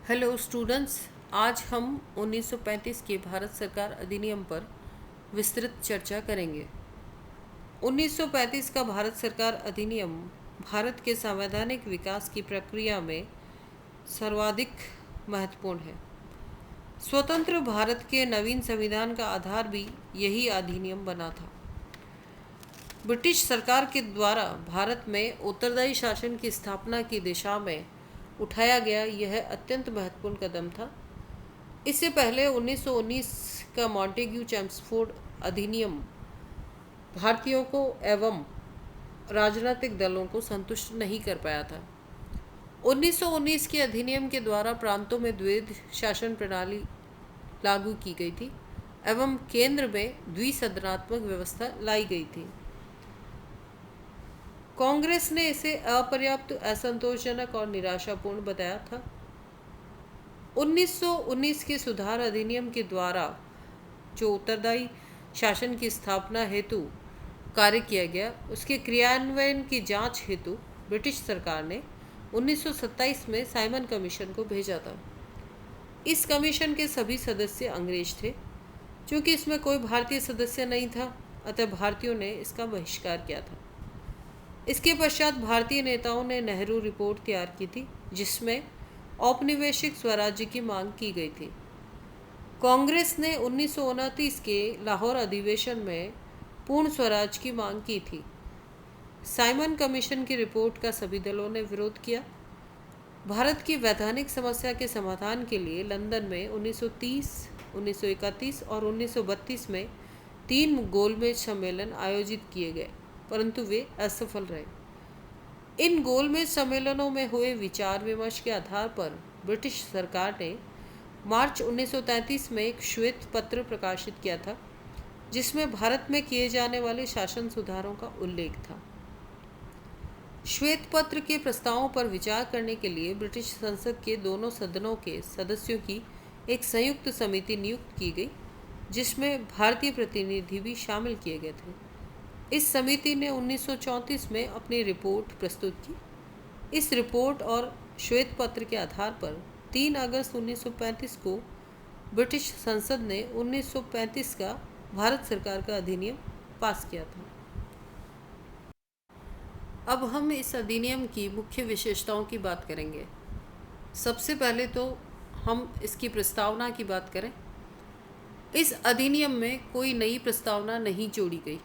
Hello students. आज हम 1935 के भारत सरकार अधिनियम पर विस्तृत चर्चा करेंगे। 1935 का भारत सरकार अधिनियम भारत के संवैधानिक विकास की प्रक्रिया में सर्वाधिक महत्वपूर्ण है। स्वतंत्र भारत के नवीन संविधान का आधार भी यही अधिनियम बना था। ब्रिटिश सरकार के द्वारा भारत में उत्तरदायी शासन की स्थापना की दिशा में उठाया गया यह अत्यंत महत्वपूर्ण कदम था। इससे पहले 1919 का मॉन्टेग्यू चेम्सफोर्ड अधिनियम भारतीयों को एवं राजनीतिक दलों को संतुष्ट नहीं कर पाया था। 1919 के अधिनियम के द्वारा प्रांतों में द्वैध शासन प्रणाली लागू की गई थी एवं केंद्र में द्विसदनात्मक व्यवस्था लाई गई थी। कांग्रेस ने इसे अपर्याप्त, असंतोषजनक और निराशापूर्ण बताया था। 1919 के सुधार अधिनियम के द्वारा जो उत्तरदायी शासन की स्थापना हेतु कार्य किया गया, उसके क्रियान्वयन की जांच हेतु ब्रिटिश सरकार ने 1927 में साइमन कमीशन को भेजा था। इस कमीशन के सभी सदस्य अंग्रेज थे। चूंकि इसमें कोई भारतीय सदस्य नहीं था, अतः भारतीयों ने इसका बहिष्कार किया था। इसके पश्चात भारतीय नेताओं ने नेहरू रिपोर्ट तैयार की थी, जिसमें औपनिवेशिक स्वराज्य की मांग की गई थी। कांग्रेस ने 1929 के लाहौर अधिवेशन में पूर्ण स्वराज की मांग की थी। साइमन कमीशन की रिपोर्ट का सभी दलों ने विरोध किया। भारत की वैधानिक समस्या के समाधान के लिए लंदन में 1930, 1931 और 1932 में 3 गोलमेज सम्मेलन आयोजित किए गए, परंतु वे असफल रहे। इन गोलमेज सम्मेलनों में हुए विचार विमर्श के आधार पर ब्रिटिश सरकार ने मार्च 1933 में एक श्वेत पत्र प्रकाशित किया था, जिसमें भारत में किए जाने वाले शासन सुधारों का उल्लेख था। श्वेत पत्र के प्रस्तावों पर विचार करने के लिए ब्रिटिश संसद के दोनों सदनों के सदस्यों की एक संयुक्त समिति नियुक्त की गई, जिसमें भारतीय प्रतिनिधि भी शामिल किए गए थे। इस समिति ने 1934 में अपनी रिपोर्ट प्रस्तुत की। इस रिपोर्ट और श्वेत पत्र के आधार पर 3 अगस्त 1935 को ब्रिटिश संसद ने 1935 का भारत सरकार का अधिनियम पास किया था। अब हम इस अधिनियम की मुख्य विशेषताओं की बात करेंगे। सबसे पहले तो हम इसकी प्रस्तावना की बात करें। इस अधिनियम में कोई नई प्रस्तावना नहीं जोड़ी गई,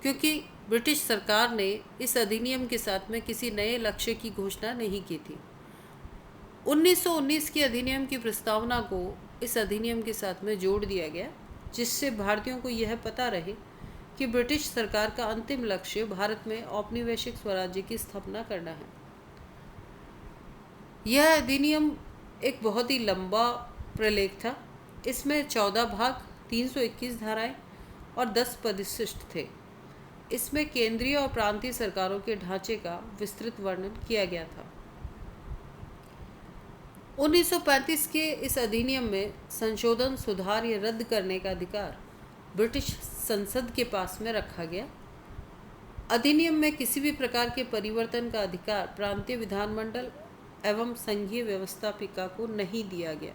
क्योंकि ब्रिटिश सरकार ने इस अधिनियम के साथ में किसी नए लक्ष्य की घोषणा नहीं की थी। 1919 के अधिनियम की प्रस्तावना को इस अधिनियम के साथ में जोड़ दिया गया, जिससे भारतीयों को यह पता रहे कि ब्रिटिश सरकार का अंतिम लक्ष्य भारत में औपनिवेशिक स्वराज्य की स्थापना करना है। यह अधिनियम एक बहुत ही लंबा प्रलेख था। इसमें 14 भाग, 321 धाराएं और 10 परिशिष्ट थे। इसमें केंद्रीय और प्रांतीय सरकारों के ढांचे का विस्तृत वर्णन किया गया था। 1935 के इस अधिनियम में संशोधन, सुधार या रद्द करने का अधिकार ब्रिटिश संसद के पास में रखा गया। अधिनियम में किसी भी प्रकार के परिवर्तन का अधिकार प्रांतीय विधानमंडल एवं संघीय व्यवस्थापिका को नहीं दिया गया।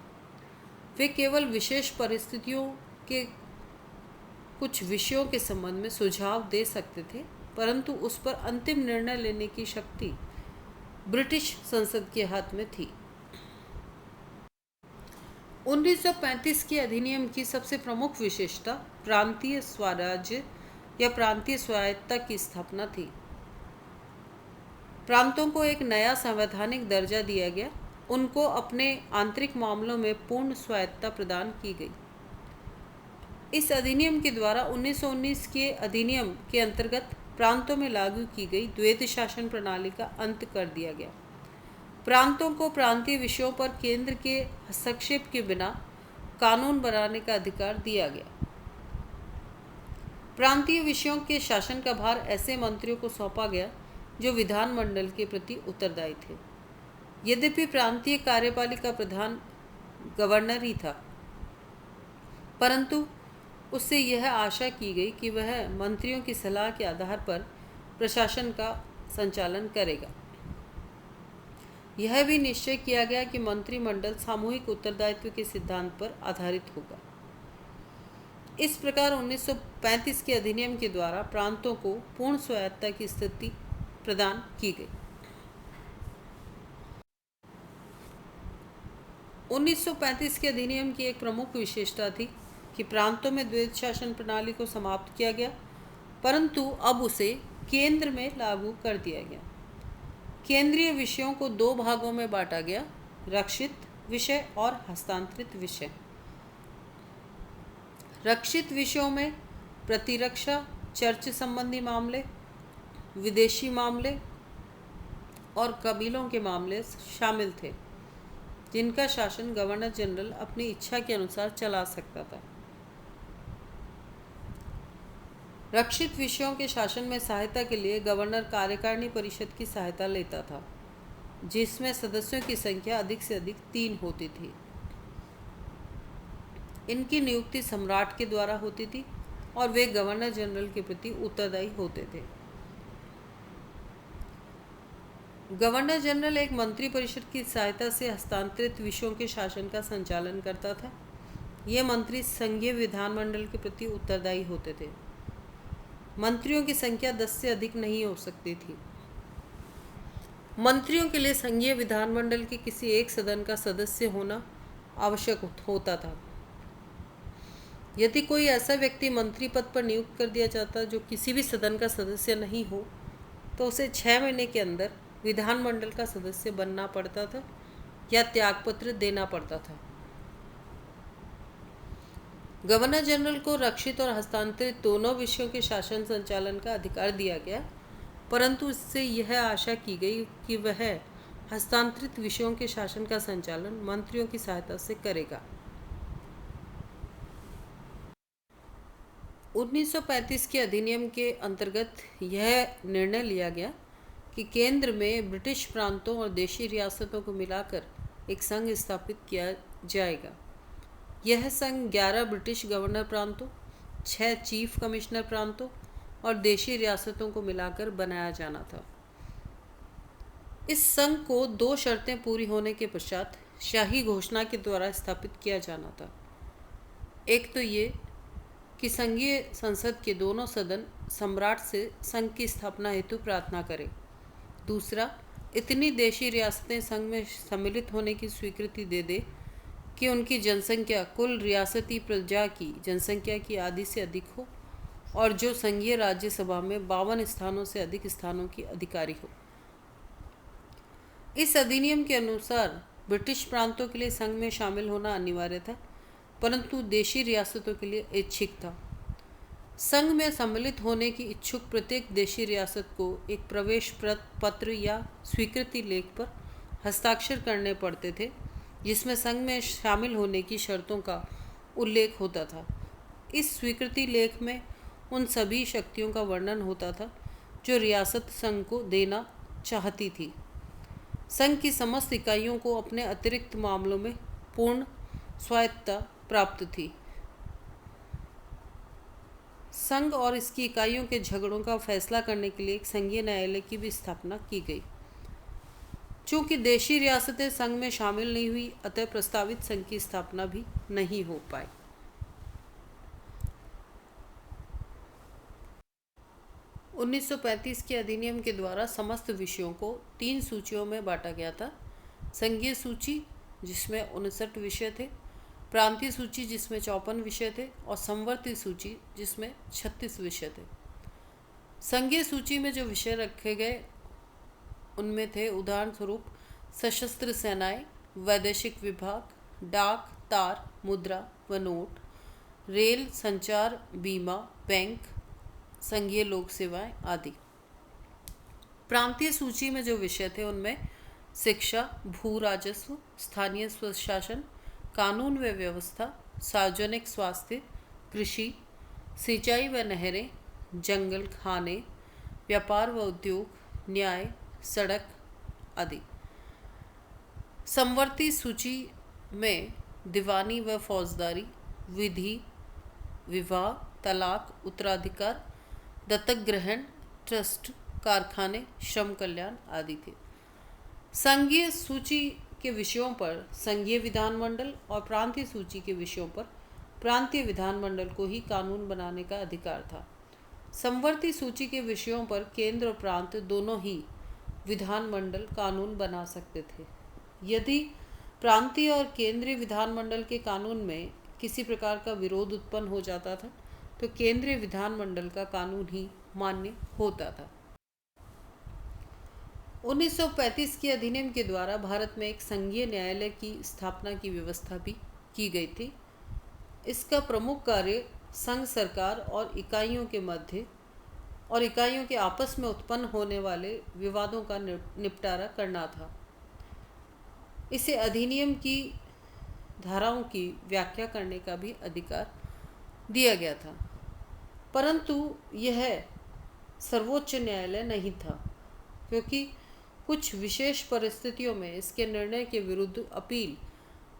वे केवल विशेष परिस्थितियों के कुछ विषयों के संबंध में सुझाव दे सकते थे, परंतु उस पर अंतिम निर्णय लेने की शक्ति ब्रिटिश संसद के हाथ में थी। 1935 के अधिनियम की सबसे प्रमुख विशेषता प्रांतीय स्वराज्य या प्रांतीय स्वायत्तता की स्थापना थी। प्रांतों को एक नया संवैधानिक दर्जा दिया गया। उनको अपने आंतरिक मामलों में पूर्ण स्वायत्तता प्रदान की गई। इस अधिनियम के द्वारा 1919 के अधिनियम के अंतर्गत प्रांतों में लागू की गई द्वैध शासन प्रणाली का अंत कर दिया गया। प्रांतों को प्रांतीय विषयों पर केंद्र के हस्तक्षेप के बिना कानून बनाने का अधिकार दिया गया। प्रांतीय विषयों के शासन का भार ऐसे मंत्रियों को सौंपा गया जो विधानमंडल के प्रति उत्तरदायी थे। यद्यपि प्रांतीय कार्यपालिका प्रधान गवर्नर ही था, परंतु उससे यह आशा की गई कि वह मंत्रियों की सलाह के आधार पर प्रशासन का संचालन करेगा। यह भी निश्चय किया गया कि मंत्रिमंडल सामूहिक उत्तरदायित्व के सिद्धांत पर आधारित होगा। इस प्रकार 1935 के अधिनियम के द्वारा प्रांतों को पूर्ण स्वायत्तता की स्थिति प्रदान की गई। 1935 के अधिनियम की एक प्रमुख विशेषता थी कि प्रांतों में द्वैध शासन प्रणाली को समाप्त किया गया, परंतु अब उसे केंद्र में लागू कर दिया गया। केंद्रीय विषयों को दो भागों में बांटा गया, रक्षित विषय और हस्तांतरित विषय। रक्षित विषयों में प्रतिरक्षा, चर्च संबंधी मामले, विदेशी मामले और कबीलों के मामले शामिल थे, जिनका शासन गवर्नर जनरल अपनी इच्छा के अनुसार चला सकता था। रक्षित विषयों के शासन में सहायता के लिए गवर्नर कार्यकारिणी परिषद की सहायता लेता था, जिसमें सदस्यों की संख्या अधिक से अधिक 3 होती थी। इनकी नियुक्ति सम्राट के द्वारा होती थी और वे गवर्नर जनरल के प्रति उत्तरदायी होते थे। गवर्नर जनरल एक मंत्री परिषद की सहायता से हस्तांतरित विषयों के शासन का संचालन करता था। ये मंत्री संघीय विधानमंडल के प्रति उत्तरदायी होते थे। मंत्रियों की संख्या 10 से अधिक नहीं हो सकती थी। मंत्रियों के लिए संघीय विधानमंडल के किसी एक सदन का सदस्य होना आवश्यक होता था। यदि कोई ऐसा व्यक्ति मंत्री पद पर नियुक्त कर दिया जाता जो किसी भी सदन का सदस्य नहीं हो, तो उसे 6 महीने के अंदर विधानमंडल का सदस्य बनना पड़ता था या त्यागपत्र देना पड़ता था। गवर्नर जनरल को रक्षित और हस्तांतरित दोनों विषयों के शासन संचालन का अधिकार दिया गया, परंतु इससे यह आशा की गई कि वह हस्तांतरित विषयों के शासन का संचालन मंत्रियों की सहायता से करेगा। 1935 के अधिनियम के अंतर्गत यह निर्णय लिया गया कि केंद्र में ब्रिटिश प्रांतों और देशी रियासतों को मिलाकर एक संघ स्थापित किया जाएगा। यह संघ 11 ब्रिटिश गवर्नर प्रांतों, 6 चीफ कमिश्नर प्रांतों और देशी रियासतों को मिलाकर बनाया जाना था। इस संघ को 2 शर्तें पूरी होने के पश्चात शाही घोषणा के द्वारा स्थापित किया जाना था। एक तो ये कि संघीय संसद के दोनों सदन सम्राट से संघ की स्थापना हेतु प्रार्थना करें। दूसरा, इतनी देशी रियासतें संघ में सम्मिलित होने की स्वीकृति दे दे कि उनकी जनसंख्या कुल रियासती प्रजा की जनसंख्या की आधी से अधिक हो और जो संघीय राज्यसभा में 52 स्थानों से अधिक स्थानों की अधिकारी हो। इस अधिनियम के अनुसार ब्रिटिश प्रांतों के लिए संघ में शामिल होना अनिवार्य था, परंतु देशी रियासतों के लिए ऐच्छिक था। संघ में सम्मिलित होने की इच्छुक प्रत्येक देशी रियासत को एक प्रवेश पत्र या स्वीकृति लेख पर हस्ताक्षर करने पड़ते थे, जिसमें संघ में शामिल होने की शर्तों का उल्लेख होता था। इस स्वीकृति लेख में उन सभी शक्तियों का वर्णन होता था जो रियासत संघ को देना चाहती थी। संघ की समस्त इकाइयों को अपने अतिरिक्त मामलों में पूर्ण स्वायत्तता प्राप्त थी। संघ और इसकी इकाइयों के झगड़ों का फैसला करने के लिए एक संघीय न्यायालय की भी स्थापना की गई। चूंकि देशी रियासतें संघ में शामिल नहीं हुई, अतः प्रस्तावित संघ की स्थापना भी नहीं हो पाई। 1935 के अधिनियम के द्वारा समस्त विषयों को 3 सूचियों में बांटा गया था। संघीय सूची, जिसमें 59 विषय थे, प्रांतीय सूची जिसमें 54 विषय थे और संवर्ती सूची जिसमें 36 विषय थे। संघीय सूची में जो विषय रखे गए उनमें थे उदाहरण स्वरूप सशस्त्र सेनाएं, वैदेशिक विभाग, डाक, तार, मुद्रा व नोट, रेल, संचार, बीमा, बैंक, संघीय लोक सेवाएं आदि। प्रांतीय सूची में जो विषय थे उनमें शिक्षा, भू राजस्व, स्थानीय स्वशासन, कानून व व्यवस्था, सार्वजनिक स्वास्थ्य, कृषि, सिंचाई व नहरें, जंगल, खाने, व्यापार व उद्योग, न्याय, सड़क आदि। संवर्ती सूची में दीवानी व फौजदारी, विधि, विवाह, तलाक, उत्तराधिकार, दत्तक ग्रहण, ट्रस्ट, कारखाने, श्रम कल्याण आदि थे। संघीय सूची के विषयों पर संघीय विधानमंडल और प्रांतीय सूची के विषयों पर प्रांतीय विधानमंडल को ही कानून बनाने का अधिकार था। समवर्ती सूची के विषयों पर केंद्र और प्रांत दोनों ही विधानमंडल कानून बना सकते थे। यदि प्रांतीय और केंद्रीय विधानमंडल के कानून में किसी प्रकार का विरोध उत्पन्न हो जाता था तो केंद्रीय विधानमंडल का कानून ही मान्य होता था। 1935 के अधिनियम के द्वारा भारत में एक संघीय न्यायालय की स्थापना की व्यवस्था भी की गई थी। इसका प्रमुख कार्य संघ सरकार और इकाइयों के मध्य और इकाइयों के आपस में उत्पन्न होने वाले विवादों का निपटारा करना था। इसे अधिनियम की धाराओं की व्याख्या करने का भी अधिकार दिया गया था, परंतु यह सर्वोच्च न्यायालय नहीं था, क्योंकि कुछ विशेष परिस्थितियों में इसके निर्णय के विरुद्ध अपील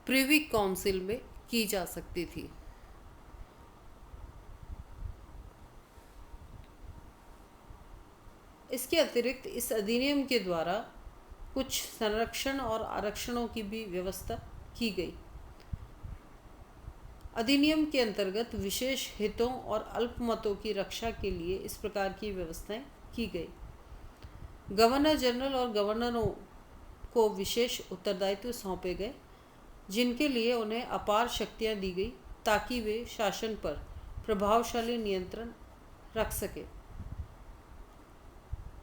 प्रिवी काउंसिल में की जा सकती थी। इसके अतिरिक्त इस अधिनियम के द्वारा कुछ संरक्षण और आरक्षणों की भी व्यवस्था की गई। अधिनियम के अंतर्गत विशेष हितों और अल्पमतों की रक्षा के लिए इस प्रकार की व्यवस्थाएं की गई। गवर्नर जनरल और गवर्नरों को विशेष उत्तरदायित्व सौंपे गए, जिनके लिए उन्हें अपार शक्तियां दी गई ताकि वे शासन पर प्रभावशाली नियंत्रण रख सके।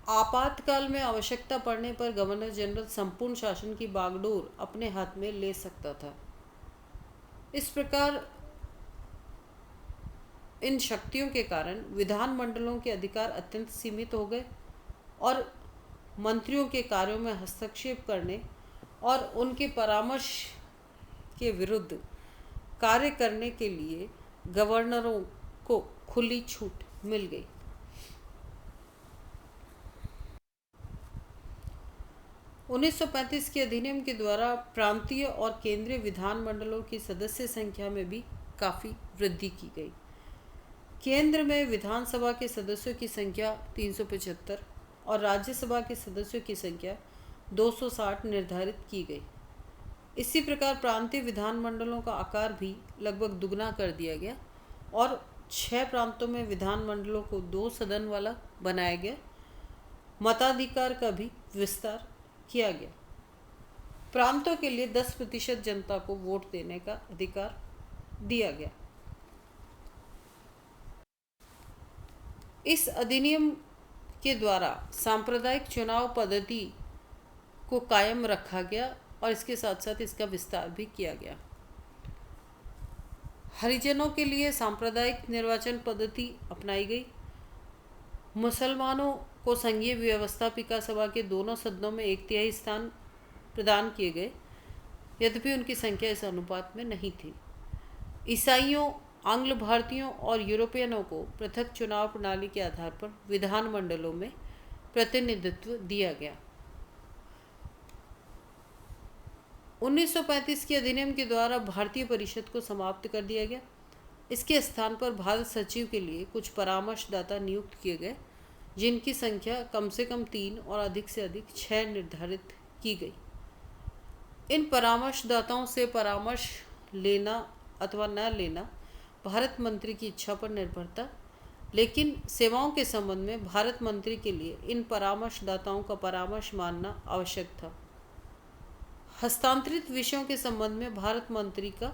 आपातकाल में आवश्यकता पड़ने पर गवर्नर जनरल संपूर्ण शासन की बागडोर अपने हाथ में ले सकता था। इस प्रकार इन शक्तियों के कारण विधानमंडलों के अधिकार अत्यंत सीमित हो गए और मंत्रियों के कार्यों में हस्तक्षेप करने और उनके परामर्श के विरुद्ध कार्य करने के लिए गवर्नरों को खुली छूट मिल गई। उन्नीस 1935 के अधिनियम के द्वारा प्रांतीय और केंद्रीय विधानमंडलों की सदस्य संख्या में भी काफ़ी वृद्धि की गई। केंद्र में विधानसभा के सदस्यों की संख्या 375 और राज्यसभा के सदस्यों की संख्या 260 निर्धारित की गई। इसी प्रकार प्रांतीय विधानमंडलों का आकार भी लगभग दुगना कर दिया गया और 6 प्रांतों में विधानमंडलों को 2 सदन वाला बनाया गया। मताधिकार का भी विस्तार किया गया। प्रांतों के लिए 10% जनता को वोट देने का अधिकार दिया गया। इस अधिनियम के द्वारा सांप्रदायिक चुनाव पद्धति को कायम रखा गया और इसके साथ साथ इसका विस्तार भी किया गया। हरिजनों के लिए सांप्रदायिक निर्वाचन पद्धति अपनाई गई। मुसलमानों को संघीय व्यवस्थापिका सभा के दोनों सदनों में 1/3 स्थान प्रदान किए गए, यद्यपि उनकी संख्या इस अनुपात में नहीं थी। ईसाइयों, आंग्ल भारतीयों और यूरोपियनों को पृथक चुनाव प्रणाली के आधार पर विधानमंडलों में प्रतिनिधित्व दिया गया। 1935 के अधिनियम के द्वारा भारतीय परिषद को समाप्त कर दिया गया। इसके स्थान पर भारत सचिव के लिए कुछ परामर्शदाता नियुक्त किए गए, जिनकी संख्या कम से कम 3 और अधिक से अधिक 6 निर्धारित की गई। इन परामर्शदाताओं से परामर्श लेना अथवा न लेना भारत मंत्री की इच्छा पर निर्भर था, लेकिन सेवाओं के संबंध में भारत मंत्री के लिए इन परामर्शदाताओं का परामर्श मानना आवश्यक था। हस्तांतरित विषयों के संबंध में भारत मंत्री का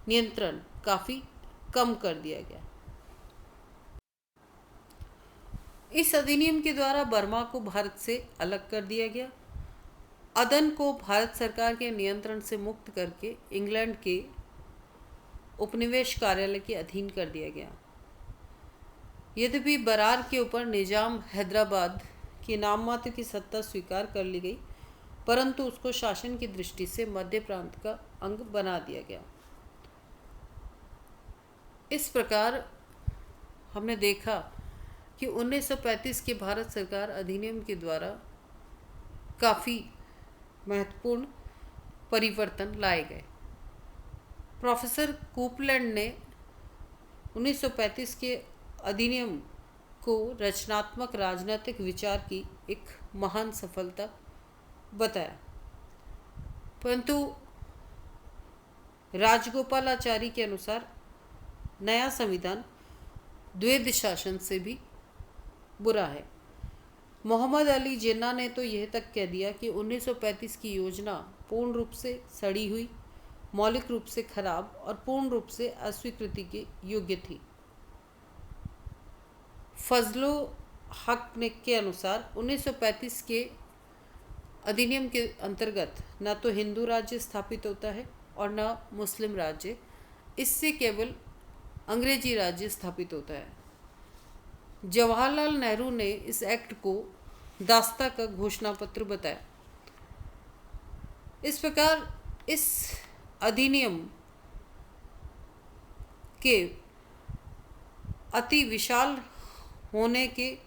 नियंत्रण काफ़ी कम कर दिया गया। इस अधिनियम के द्वारा बर्मा को भारत से अलग कर दिया गया। अदन को भारत सरकार के नियंत्रण से मुक्त करके इंग्लैंड के उपनिवेश कार्यालय के अधीन कर दिया गया। यद्यपि बरार के ऊपर निजाम हैदराबाद की नाममात्र की सत्ता स्वीकार कर ली गई, परंतु उसको शासन की दृष्टि से मध्य प्रांत का अंग बना दिया गया। इस प्रकार हमने देखा कि 1935 के भारत सरकार अधिनियम के द्वारा काफ़ी महत्वपूर्ण परिवर्तन लाए गए। प्रोफेसर कूपलैंड ने 1935 के अधिनियम को रचनात्मक राजनीतिक विचार की एक महान सफलता बताया। परंतु राजगोपालाचारी के अनुसार नया संविधान द्वैध शासन से भी बुरा है। मोहम्मद अली जिन्ना ने तो यह तक कह दिया कि 1935 की योजना पूर्ण रूप से सड़ी हुई, मौलिक रूप से खराब और पूर्ण रूप से अस्वीकृति के योग्य थी। फजलो हक ने के अनुसार 1935 के अधिनियम के अंतर्गत न तो हिंदू राज्य स्थापित होता है और न मुस्लिम राज्य, इससे केवल अंग्रेजी राज्य स्थापित होता है। जवाहरलाल नेहरू ने इस एक्ट को दास्ता का घोषणा पत्र बताया। इस प्रकार इस अधिनियम के अति विशाल होने के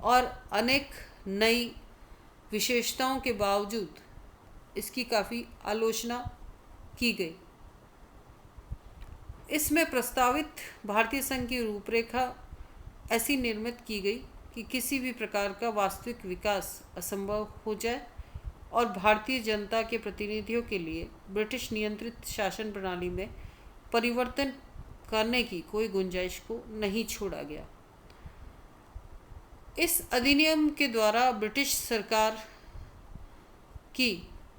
और अनेक नई विशेषताओं के बावजूद इसकी काफ़ी आलोचना की गई। इसमें प्रस्तावित भारतीय संघ की रूपरेखा ऐसी निर्मित की गई कि किसी भी प्रकार का वास्तविक विकास असंभव हो जाए और भारतीय जनता के प्रतिनिधियों के लिए ब्रिटिश नियंत्रित शासन प्रणाली में परिवर्तन करने की कोई गुंजाइश को नहीं छोड़ा गया। इस अधिनियम के द्वारा ब्रिटिश सरकार की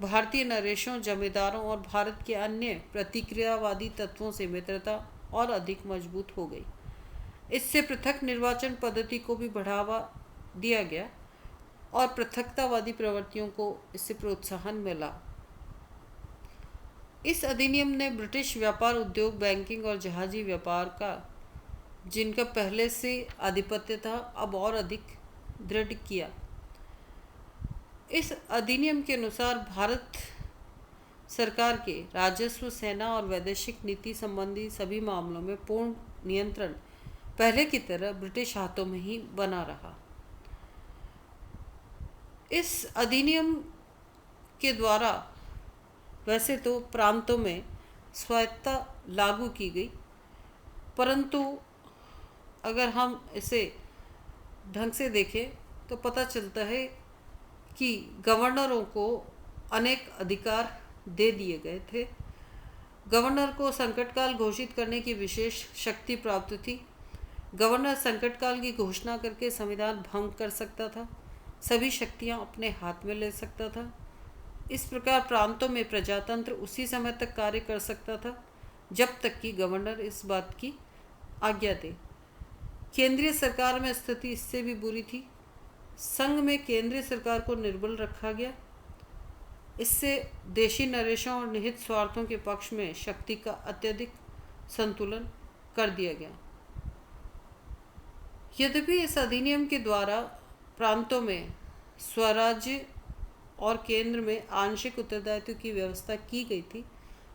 भारतीय नरेशों, जमींदारों और भारत के अन्य प्रतिक्रियावादी तत्वों से मित्रता और अधिक मजबूत हो गई। इससे पृथक निर्वाचन पद्धति को भी बढ़ावा दिया गया और पृथकतावादी प्रवृत्तियों को इससे प्रोत्साहन मिला। इस अधिनियम ने ब्रिटिश व्यापार उद्योग, बैंकिंग और जहाजी व्यापार का, जिनका पहले से आधिपत्य था, अब और अधिक दृढ़ किया। इस अधिनियम के अनुसार भारत सरकार के राजस्व, सेना और वैदेशिक नीति संबंधी सभी मामलों में पूर्ण नियंत्रण पहले की तरह ब्रिटिश हाथों में ही बना रहा। इस अधिनियम के द्वारा वैसे तो प्रांतों में स्वायत्तता लागू की गई, परंतु अगर हम इसे ढंग से देखें तो पता चलता है कि गवर्नरों को अनेक अधिकार दे दिए गए थे। गवर्नर को संकटकाल घोषित करने की विशेष शक्ति प्राप्त थी। गवर्नर संकटकाल की घोषणा करके संविधान भंग कर सकता था, सभी शक्तियां अपने हाथ में ले सकता था। इस प्रकार प्रांतों में प्रजातंत्र उसी समय तक कार्य कर सकता था जब तक कि गवर्नर इस बात की आज्ञा दे। केंद्रीय सरकार में स्थिति इससे भी बुरी थी। संघ में केंद्रीय सरकार को निर्बल रखा गया। इससे देशी नरेशों और निहित स्वार्थों के पक्ष में शक्ति का अत्यधिक संतुलन कर दिया गया। यद्यपि इस अधिनियम के द्वारा प्रांतों में स्वराज्य और केंद्र में आंशिक उत्तरदायित्व की व्यवस्था की गई थी,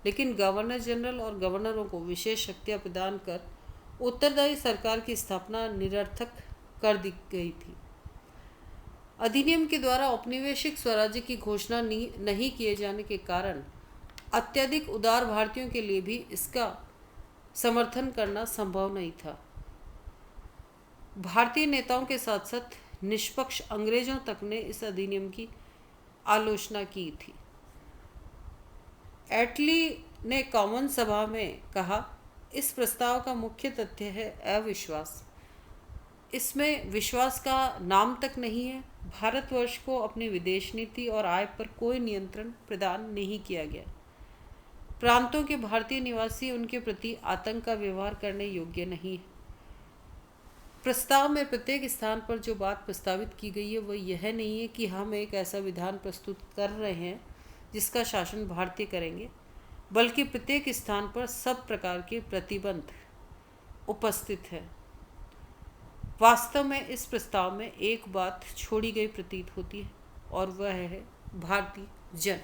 लेकिन गवर्नर जनरल और गवर्नरों को विशेष शक्तियां प्रदान कर उत्तरदायी सरकार की स्थापना निरर्थक कर दी गई थी। अधिनियम के द्वारा औपनिवेशिक स्वराज्य की घोषणा नहीं किए जाने के कारण अत्यधिक उदार भारतीयों के लिए भी इसका समर्थन करना संभव नहीं था। भारतीय नेताओं के साथ साथ निष्पक्ष अंग्रेजों तक ने इस अधिनियम की आलोचना की थी। एटली ने कॉमन सभा में कहा, इस प्रस्ताव का मुख्य तथ्य है अविश्वास। इसमें विश्वास का नाम तक नहीं है। भारतवर्ष को अपनी विदेश नीति और आय पर कोई नियंत्रण प्रदान नहीं किया गया। प्रांतों के भारतीय निवासी उनके प्रति आतंक का व्यवहार करने योग्य नहीं है। प्रस्ताव में प्रत्येक स्थान पर जो बात प्रस्तावित की गई है वह यह नहीं है कि हम एक ऐसा विधान प्रस्तुत कर रहे हैं जिसका शासन भारतीय करेंगे, बल्कि प्रत्येक स्थान पर सब प्रकार के प्रतिबंध उपस्थित है। वास्तव में इस प्रस्ताव में एक बात छोड़ी गई प्रतीत होती है और वह है भारतीय जन।